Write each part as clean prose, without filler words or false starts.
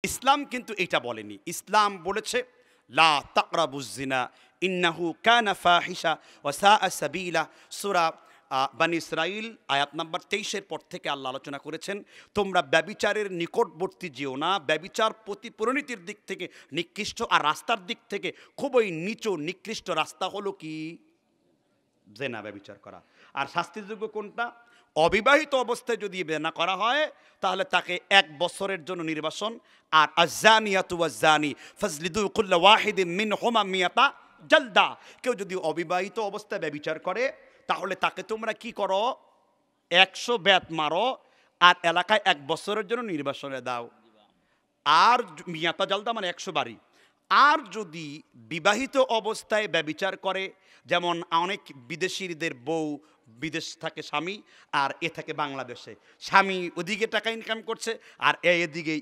ইসলাম কিন্তু এটা বলেনি। ইসলাম বলেছে লা তাকরাবুজ জিনা ইন্নাহু কানা ফাহিশা ওয়া সাআ সাবিলা। সূরা বনী ইসরাঈল আয়াত নাম্বার 23-এর পর থেকে আল্লাহ আলোচনা করেছেন তোমরা ব্যভিচারের নিকটবর্তী যেও না। ব্যভিচার পরিণতির দিক থেকে নিকৃষ্ট, আর রাস্তার দিক থেকে খুবই নিচু নিকৃষ্ট রাস্তা হলো কি? জেনা, ব্যভিচার করা। আর শাস্তিযোগ্য কোনটা? অবিবাহিত অবস্থায় যদি জেনা করা হয় তাহলে তাকে 1 বছরের জন্য নির্বাসন। আর আযানিয়াতু ওয়াজ্জানি ফাজলিদু কুল্লা ওয়াহিদিন মিনহুমা মিয়াতা জালদা। কেউ যদি অবিবাহিত অবস্থায় ব্যভিচার করে তাহলে তাকে তোমরা কি করো? 100 বেত মারো, আর এলাকায় 1 বছরের জন্য নির্বাসনে দাও। আর মিয়াতা জালদা মানে 100 বাড়ি। আর যদি বিবাহিত অবস্থায় ব্যভিচার করে, যেমন অনেক বিদেশিদের বউ বিদেশ থাকে স্বামী, আর এ থাকে বাংলাদেশে। স্বামী ওদিকে টাকা ইনকাম করছে আর এদিকে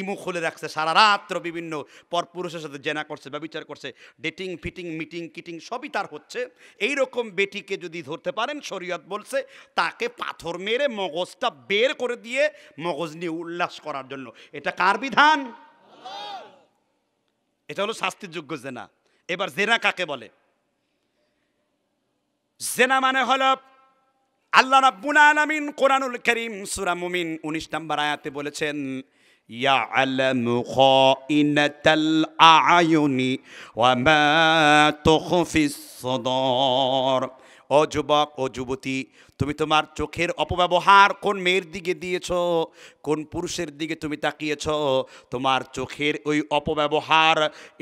ইমু খুলে রাখছে, সারা রাত্র বিভিন্ন পরপুরুষের সাথে জেনা করছে, ব্যভিচার করছে, ডেটিং ফিটিং মিটিং কিটিং সবই তার হচ্ছে। এই রকম বেটিকে যদি ধরতে পারেন, শরীয়ত বলছে তাকে পাথর মেরে মগজটা বের করে দিয়ে মগজ নিয়ে উল্লাস করার জন্য। এটা কার বিধান? এটা হলো শাস্তিযোগ্য জেনা। এবার জেনা কাকে বলে? জেনা মানে হলো, আল্লাহ রাব্বুল আলামিন কোরআনুল কারীম সূরা মুমিন 19 নম্বর আয়াতে বলেছেন ইয়ালামু খাইনাতাল আয়ুনি ওয়া মা তুখফিস সুদূর। ও যুবক, ও যুবতী, তুমি তোমার চোখের অপব্যবহার কোন মেয়ের দিকে দিয়েছ, কোন পুরুষের দিকে তুমি তাকিয়েছ, তোমার চোখের ওই অপব্যবহার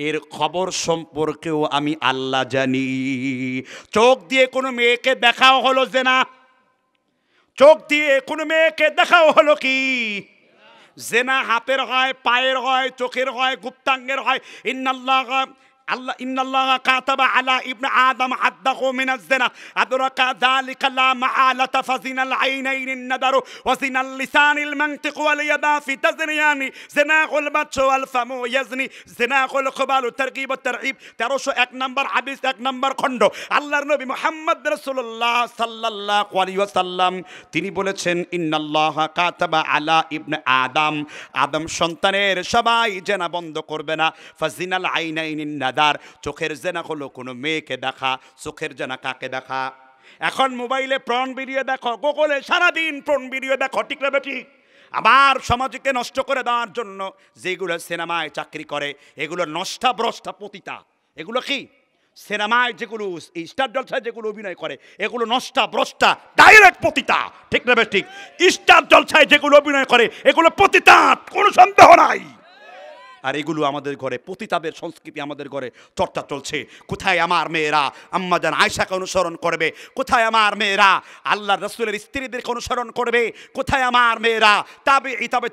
এর খবর সম্পর্কেও আমি আল্লাহ জানি। চোখ দিয়ে কোনো মেয়েকে দেখাও হলো জেনা। চোখ দিয়ে কোনো মেয়েকে দেখাও হলো কি? জেনা হাতের হয়, পায়ের হয়, চোখের হয়, গুপ্তাঙ্গের হয়। ইন্নাল্লাহ কাতাবা আলা ইবনে আদম হাদ্দাহু মিনাজ জিনা আদরাকা যালিকা লা মাআলাতা ফাজিনাল আইনাইন নাদারু ওয়া জিনাল লিসানিল মানতিক ওয়াল ইয়াদাফি তাজরিয়ানি জিনাকুল বাতশ ওয়াল ফামু ইয়াজনি জিনাকুল খুবালু তারগীব ওয়াত তারহিব। 1301 নম্বর হাদিস, 1 নম্বর খণ্ড। আল্লাহর নবী মুহাম্মদ রাসূলুল্লাহ সাল্লাল্লাহু আলাইহি ওয়াসাল্লাম তিনি বলেছেন ইন্নাল্লাহ কাতাবা আলা ইবনে আদম, আদম সন্তানের সবাই জেনা বন্ধ করবে না। ফাজিনাল আইনাইন নাদার, চোখের জেনা হলো কোনো মেয়েকে দেখা। চোখের জেনা কাকে দেখা? এখন মোবাইলে প্রন ভিডিও দেখো, গুগলে সারাদিন প্রন ভিডিও দেখো, ঠিক না বেটি? আবার সমাজকে নষ্ট করে দেওয়ার জন্য যেগুলো সিনেমায় চাকরি করে এগুলো নষ্টা ভ্রষ্টা পতিতা। এগুলো কি? সিনেমায় যেগুলো স্টার জলসায় যেগুলো অভিনয় করে এগুলো নষ্টা ভ্রষ্টা ডাইরেক্ট পতিতা, ঠিক না বেটি? স্টার জলসায় যেগুলো অভিনয় করে এগুলো পতিতা, কোনো সন্দেহ নাই। আর এগুলো আমাদের ঘরে পতিতাদের সংস্কৃতি, আমাদের ঘরে চর্চা চলছে। কোথায় আমার মেয়েরা আম্মাজান আয়েশাকে অনুসরণ করবে? কোথায় আমার মেয়েরা আল্লাহর রাসূলের স্ত্রীদেরকে অনুসরণ করবে? কোথায় আমার মেয়েরা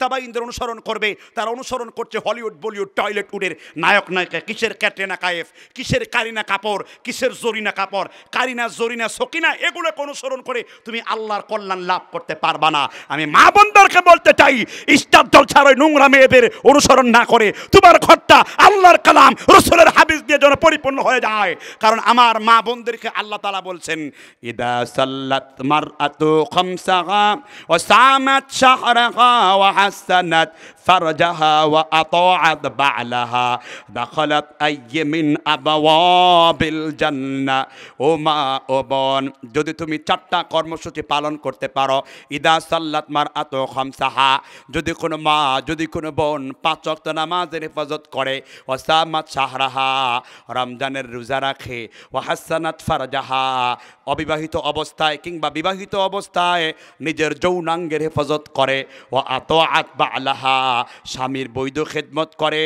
তাবেঈনদের অনুসরণ করবে? তারা অনুসরণ করছে হলিউড বলিউড টয়লেটউডের নায়ক নায়িকা। কিসের ক্যাটরিনা কাইফ, কিসের কারিনা কাপুর, কিসের জরিনা কাপুর, কারিনা জরিনা সকিনা, এগুলোকে অনুসরণ করে তুমি আল্লাহর কল্যাণ লাভ করতে পারবা না। আমি মা বোনদেরকে বলতে চাই, স্টার জলসার ওই নোংরা মেয়েদের অনুসরণ না করে তোমার ঘরটা আল্লাহর কালাম রাসূলের হাদিস দিয়ে যেন পরিপূর্ণ হয়ে যায়। কারণ আমার মা বোনদেরকে আল্লাহ তাআলা বলছেন ইদা সাল্লাত মারআতু খামসাহা ওয়া সামাত শাহরাহা ওয়া হাসানাত ফারজাহা ওয়া আতাআত বা'লাহা দাখালাত আইমিন আবওয়াবিল জান্নাহ। ও মা, ও বোন, যদি তুমি 4টা কর্মসূচি পালন করতে পারো, ইদা সাল্লাত মারআতু খামসাহা, যদি কোনো মা, যদি কোনো বোন 5 ওয়াক্ত নামাজের হেফাজত করে, ওয়াসামাত শাহরাহা, রমজানের রোজা রাখে, ওয়াহাসানাত ফারজাহা, অবিবাহিত অবস্থায় কিংবা বিবাহিত অবস্থায় নিজের যৌনাঙ্গের হেফাজত করে, ওয়া আতাআত বা'লাহা, স্বামীর বৈধ খেদমত করে,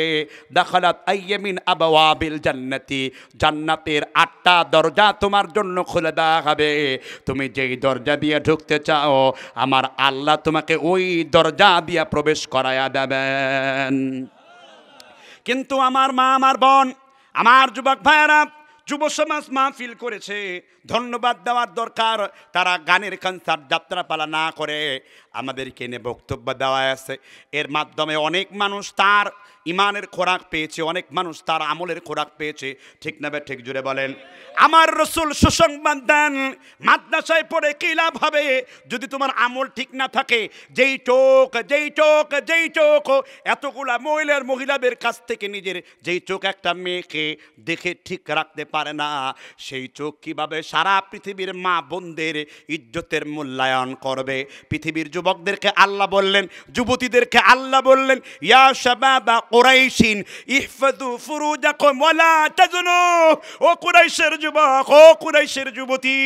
দাখালাত আইয়ামিন আবওয়াবিল জান্নাতি, জান্নাতের 8টা দরজা তোমার জন্য খুলে দেওয়া হবে। তুমি যেই দরজা দিয়ে ঢুকতে চাও আমার আল্লাহ তোমাকে ওই দরজা দিয়ে প্রবেশ করায়া দেবেন। কিন্তু আমার মা, আমার বোন, আমার যুবক ভাইয়েরা, যুব সমাজ মাহফিল করেছে, ধন্যবাদ দেওয়ার দরকার। তারা গানের কনসার্ট যাত্রাপালা না করে আমাদেরকে নিয়ে বক্তব্য দেওয়া আছে। এর মাধ্যমে অনেক মানুষ তার ইমানের খোরাক পেয়েছে, অনেক মানুষ তার আমলের খোরাক পেয়েছে। ঠিক না বে ঠিক? জুড়ে বলেন। আমার রাসূল সুসংবাদ দেন, মাদ্রাসায় পড়ে কি লাভ হবে যদি তোমার আমল ঠিক না থাকে? যেই চোখ এতগুলা মহিলাদের কাছ থেকে নিজের যেই চোখ একটা মেয়েকে দেখে ঠিক রাখতে পারে না, সেই চোখ কিভাবে সারা পৃথিবীর মা বোনদের ইজ্জতের মূল্যায়ন করবে? পৃথিবীর যুবকদেরকে আল্লাহ বললেন, যুবতীদেরকে আল্লাহ বললেন, ইয়া শাবাবা কুরাইশিন ইহফাযু ফুরুজাকুম ওয়ালা তাজনু। ও কুরাইশের যুবক, ও কুরাইশের যুবতী,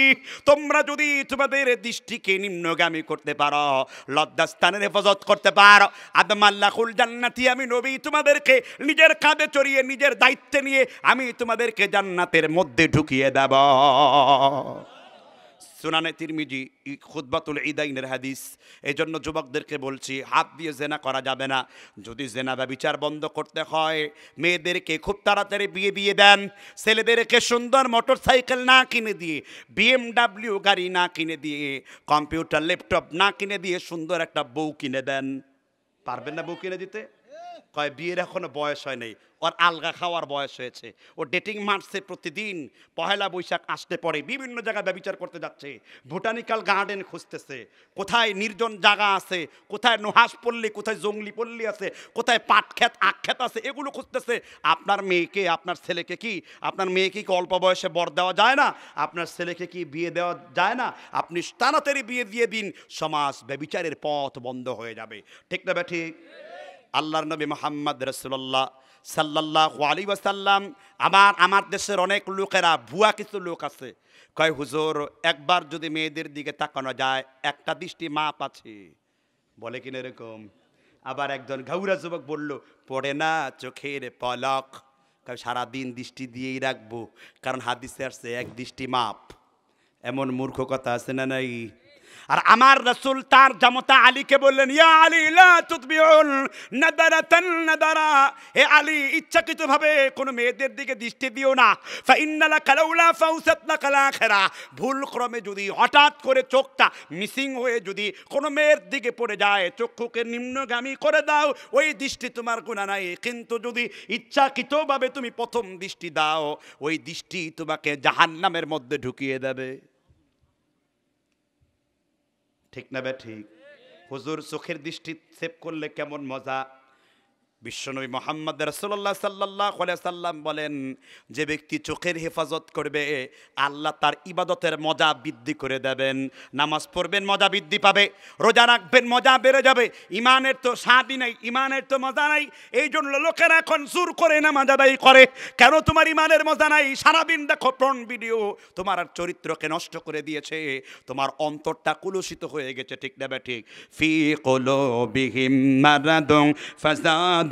তোমরা যদি তোমাদের দৃষ্টিকে নিম্নগামী করতে পারো, লজ্জাস্থানের হেফাজত করতে পারো, আদমাল্লাহুল জান্নাতি, আমি নবী তোমাদেরকে নিজের কাঁধে চড়িয়ে নিজের দায়িত্বে নিয়ে আমি তোমাদেরকে জান্নাতের মধ্যে ঢুকিয়ে দেব। সুনানে তিরমিজি খুতবাতুল ঈদাইনের হাদিস। এই জন্য যুবকদেরকে বলছি, হাত দিয়ে জেনা করা যাবে না। যদি জেনা ব্যভিচার বন্ধ করতে হয়, মেয়েদেরকে খুব তাড়াতাড়ি বিয়ে দিয়ে দেন। ছেলেদেরকে সুন্দর মোটর সাইকেল না কিনে দিয়ে, BMW গাড়ি না কিনে দিয়ে, কম্পিউটার ল্যাপটপ না কিনে দিয়ে সুন্দর একটা বউ কিনে দেন। পারবেন না বউ কিনে দিতে? কয় বিয়ের এখনো বয়স হয় নাই, ওর আলগা খাওয়ার বয়স হয়েছে, ও ডেটিং মারছে। প্রতিদিন পহেলা বৈশাখ আসতে পরে বিভিন্ন জায়গায় ব্যভিচার করতে যাচ্ছে, বোটানিক্যাল গার্ডেন খুঁজতেছে, কোথায় নির্জন জায়গা আছে, কোথায় নুহাস পল্লী, কোথায় জঙ্গলি পল্লী আছে, কোথায় পাট ক্ষেত আখ ক্ষেত আছে, এগুলো খুঁজতেছে। আপনার মেয়েকে, আপনার ছেলেকে কি, আপনার মেয়েকে কি অল্প বয়সে বর দেওয়া যায় না? আপনার ছেলেকে কি বিয়ে দেওয়া যায় না? আপনি তাড়াতাড়ি বিয়ে দিয়ে দিন, সমাজ ব্যভিচারের পথ বন্ধ হয়ে যাবে। ঠিক না ঠিক? আল্লাহর নবী মুহাম্মদ রাসূলুল্লাহ সাল্লাল্লাহু আলাইহি ওয়াসাল্লাম, আমার দেশের অনেক লোকেরা, ভুয়া কিছু লোক আছে, কয় হুজুর একবার যদি মেয়েদের দিকে তাকানো যায় একটা দৃষ্টি মাপ আছে, বলে কিনা এরকম। আবার একজন ঘাউরা যুবক বলল, পড়ে না চোখের পলক, সারাদিন দৃষ্টি দিয়েই রাখবো, কারণ হাদিসে আসছে এক দৃষ্টি মাপ। এমন মূর্খ কথা আছে না নাই? আর আমার রাসূল তার জামতা আলীকে বললেন, ইয়া আলী লা তুতবিউল নাদারাতান নাদারা, হে আলী ইচ্ছাকৃতভাবে কোনো মেয়েদের দিকে দৃষ্টি দিও না। ফা ইন্নালাকা লাউলা ফাউসাত লাকাল আখিরা, ভুল ক্রমে যদি হঠাৎ করে চোখটা মিসিং হয়ে যদি কোনো মেয়ের দিকে পড়ে যায়, চক্ষুকে নিম্নগামী করে দাও, ওই দৃষ্টি তোমার গুনাহ নাই। কিন্তু যদি ইচ্ছাকৃতভাবে তুমি প্রথম দৃষ্টি দাও, ওই দৃষ্টি তোমাকে জাহান্নামের মধ্যে ঢুকিয়ে দেবে। ঠিক না বে ঠিক? হুজুর চোখের দৃষ্টি সেভ করলে কেমন মজা। বিশ্বনবী মুহাম্মদ রাসূলুল্লাহ সাল্লাল্লাহু আলাইহি সাল্লাম বলেন, যে ব্যক্তি চোখের হেফাজত করবে আল্লাহ তার ইবাদতের মজা বৃদ্ধি করে দেবেন। নামাজ পড়বেন মজা বৃদ্ধি পাবে, রোজা রাখবেন মজা বেড়ে যাবে। ইমানের তো স্বাদই নাই, ইমানের তো মজা নাই। এই জন্য লোকেরা এখন জোর করে নামাজ আদায় করে। কেন তোমার ইমানের মজা নাই? সারাদিন দেখো পর্ন ভিডিও, তোমার চরিত্রকে নষ্ট করে দিয়েছে, তোমার অন্তরটা কুলুষিত হয়ে গেছে। ঠিক না ঠিক? ফি কুলুবিহিম মারাদুন ফাজাদ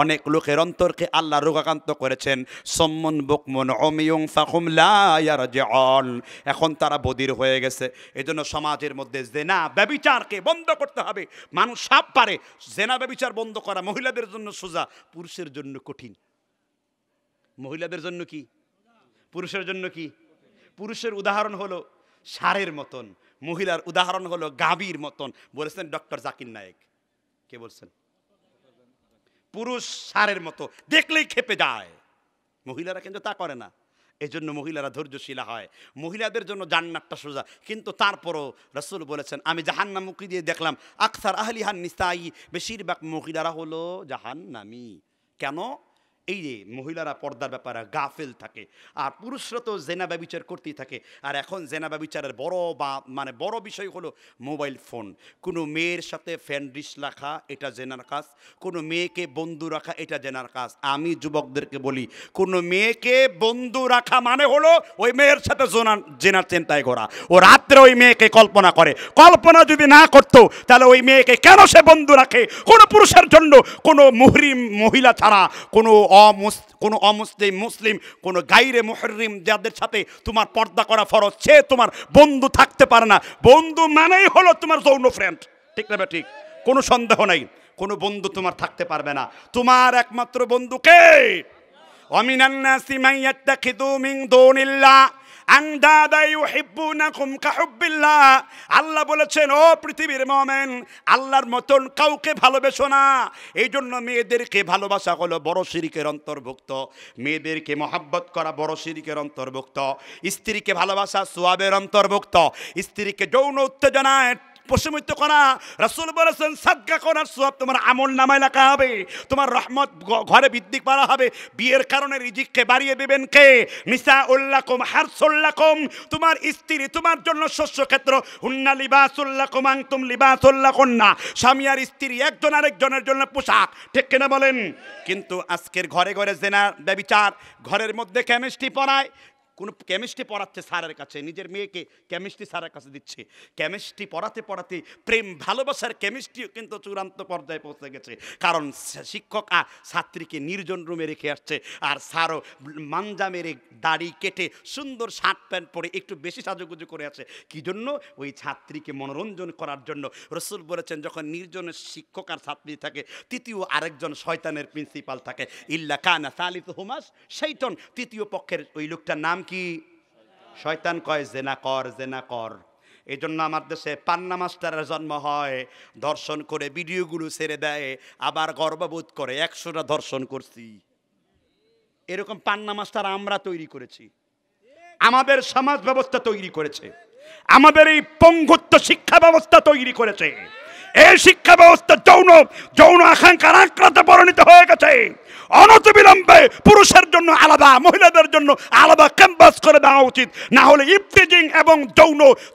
অনেক লোকের অন্তরকে আল্লাহ রোগাক্রান্ত করেছেন। সম্মুন বুকমুন উমিয়ুন ফাহুম লা ইয়ারজিউন, এখন তারা বধির হয়ে গেছে। এজন্য সমাজের মধ্যে জেনা ব্যভিচারকে বন্ধ করতে হবে। মানুষ সব পারে, জেনা ব্যভিচার বন্ধ করা মহিলাদের জন্য সোজা, পুরুষের জন্য কঠিন। মহিলাদের জন্য কি, পুরুষের জন্য কি? পুরুষের উদাহরণ হলো ষাঁড়ের মতন, মহিলার উদাহরণ হলো গাভীর মতন, বলেছেন ডক্টর জাকির নায়েক। কে বলছেন? পুরুষ ষাঁড়ের মতো, দেখলেই খেপে যায়, মহিলারা কিন্তু তা করে না। এই জন্য মহিলারা ধৈর্যশীলা হয়। মহিলাদের জন্য জান্নাতটা সোজা, কিন্তু তারপরও রাসূল বলেছেন, আমি জাহান্নামমুখী দিয়ে দেখলাম আকসার আহলিহান নিসাই, বেশিরভাগ মহিলারা হলো জাহান্নামী। কেন? এই যে মহিলারা পর্দার ব্যাপারে গাফেল থাকে, আর পুরুষরা তো জেনা ব্যভিচার করতেই থাকে। আর এখন জেনা ব্যভিচারের বড় বিষয় হলো মোবাইল ফোন। কোনো মেয়ের সাথে ফ্রেন্ড লিস্ট রাখা, এটা জেনার কাজ। কোনো মেয়েকে বন্ধু রাখা, এটা জেনার কাজ। আমি যুবকদেরকে বলি, কোনো মেয়েকে বন্ধু রাখা মানে হলো ওই মেয়ের সাথে জেনার চিন্তায় ঘোরা। ও রাত্রে ওই মেয়েকে কল্পনা করে, কল্পনা যদি না করতো তাহলে ওই মেয়েকে কেন সে বন্ধু রাখে? কোনো পুরুষের জন্য কোনো মুহরিম মহিলা ছাড়া, কোনো অমুসলিম, মুসলিম, কোনো গাইরে মুহরিম যাদের সাথে তোমার পর্দা করা ফরজ, সে তোমার বন্ধু থাকতে পারে না। বন্ধু মানেই হলো তোমার যৌন ফ্রেন্ড। ঠিক না ঠিক? কোনো সন্দেহ নাই, কোনো বন্ধু তোমার থাকতে পারবে না। তোমার একমাত্র বন্ধু কে? ওয়া মিনান নাসি মান ইয়াত্তাখিযু মিন দুনিল্লাহ আনদাদা ইউহিব্বুনাকুম কাহুব্বিল্লাহ। আল্লাহ বলেছেন, ও পৃথিবীর মুমিন, আল্লাহর মতন কাউকে ভালোবেসো না। এই জন্য মেয়েদেরকে ভালোবাসা হলো বড় শিরকের অন্তর্ভুক্ত। মেয়েদেরকে মহব্বত করা বড় শিরকের অন্তর্ভুক্ত। স্ত্রীকে ভালোবাসা সওয়াবের অন্তর্ভুক্ত। স্ত্রীকে যৌন উত্তেজনায় প্রশমিত করা, রাসূল বলেছেন সাদকা করার সওয়াব তোমার আমল নামায় লেখা হবে, তোমার রহমত ঘরে বৃদ্ধি করা হবে। বিয়ের কারণে রিজিককে বাড়িয়ে দেবেন কে? নিসাউল লাকুম হারসুল লাকুম, তোমার স্ত্রী তোমার জন্য শস্য ক্ষেত্র। হুন্না লিবাসুল লাকুম আনতুম লিবাসুল লাকুন্না, স্বামী আর স্ত্রী একজন আরেকজনের জন্য পোশাক, ঠিক কিনা বলেন? কিন্তু আজকের ঘরে ঘরে জেনা ব্যভিচার, ঘরের মধ্যে কেমিস্ট্রি পড়ায়। কোন কেমিস্ট্রি পড়াচ্ছে স্যারের কাছে, নিজের মেয়েকে কেমিস্ট্রি স্যারের কাছে দিচ্ছে। কেমিস্ট্রি পড়াতে পড়াতে প্রেম ভালোবাসার কেমিস্ট্রিও কিন্তু চূড়ান্ত পর্যায়ে পৌঁছে গেছে। কারণ শিক্ষক আর ছাত্রীকে নির্জন রুমে রেখে আসছে, আর স্যারও মাঞ্জা মেরে দাড়ি কেটে সুন্দর শার্ট প্যান্ট পরে একটু বেশি সাজুগুজু করে আছে। কি জন্য? ওই ছাত্রীকে মনোরঞ্জন করার জন্য। রাসূল বলেছেন, যখন নির্জনের শিক্ষক আর ছাত্রী থাকে, তৃতীয় আরেকজন শয়তানের প্রিন্সিপাল থাকে। ইল্লা কানা সালিসুহুমা শাইতান, তৃতীয় পক্ষের ওই লোকটার নাম কি? শয়তান। কয় জেনা কর, জেনা কর। এই জন্য আমার দেশে পান্না মাস্টারের জন্ম হয়, ধর্ষণ করে ভিডিওগুলো ছেড়ে দেয়, আবার গর্ববোধ করে 100টা ধর্ষণ করছি। এরকম পান্না মাস্টার আমরা তৈরি করেছি, আমাদের সমাজ ব্যবস্থা তৈরি করেছে, আমাদের এই পঙ্গুত্ব শিক্ষা ব্যবস্থা তৈরি করেছে। এই শিক্ষা ব্যবস্থা যৌন আকাঙ্ক্ষার আক্রান্তে পরিণত হয়ে গেছে। অনতিবিলম্বে পুরুষের জন্য আলাদা, মহিলাদের জন্য আলাদা ক্যাম্পাস করে দেওয়া উচিত, না হলে ইফতিজিং এবং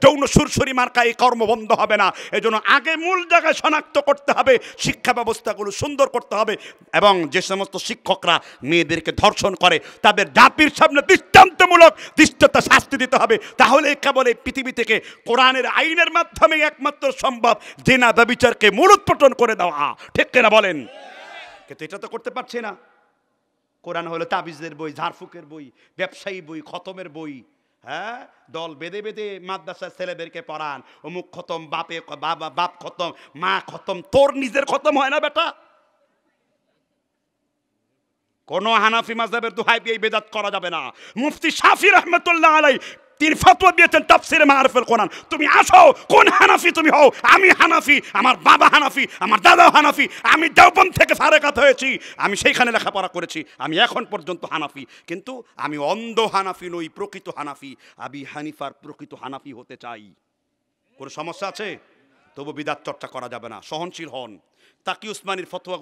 যৌন সুরসুরি মার্কা এই কর্ম বন্ধ হবে না। এজন্য আগে মূল জায়গায় শনাক্ত করতে হবে, শিক্ষা ব্যবস্থাগুলো সুন্দর করতে হবে, এবং যে সমস্ত শিক্ষকরা মেয়েদেরকে ধর্ষণ করে তাদের জাতির সামনে দৃষ্টান্তমূলক দৃষ্টতা শাস্তি দিতে হবে। তাহলে কেবল এই পৃথিবী থেকে কোরআনের আইনের মাধ্যমে একমাত্র সম্ভব জেনা ব্যভিচারকে মূলোৎপাটন করে দেওয়া, ঠিক কিনা বলেন? কিন্তু এটা তো করতে পারছে না। কোরআন হলো তাবিজের বই, ঝাড়ফুকের বই, ব্যবসায়ী বই, খতমের বই। হ্যাঁ, দল বেঁধে বেঁধে মাদ্রাসার ছেলেদেরকে পড়ান, অমুক খতম, বাপ খতম, মা খতম। তোর নিজের খতম হয় না বেটা? কোন হানাফি মাযহাবের দোহাই দিয়ে বেদাত করা যাবে না। মুফতি শাফি রাহমাতুল্লাহ আলাইহি তিনি ফতোয়া দিয়েছেন তাফসীরে মাআরিফুল কোরআন। তুমি আসো, কোন হানাফি তুমি হও? আমি হানাফি, আমার বাবা হানাফি, আমার দাদাও হানাফি, আমি দেওবন্দ থেকে ফারেকাত হয়েছি, আমি সেইখানে লেখাপড়া করেছি, আমি এখন পর্যন্ত হানাফি। কিন্তু আমি অন্ধ হানাফি নই, প্রকৃত হানাফি। আবি হানিফার প্রকৃত হানাফি হতে চাই। কোনো সমস্যা আছে? তবু বিদাত চর্চা করা যাবে না, সহনশীল হন। তাকি উসমানীর ফতোয়া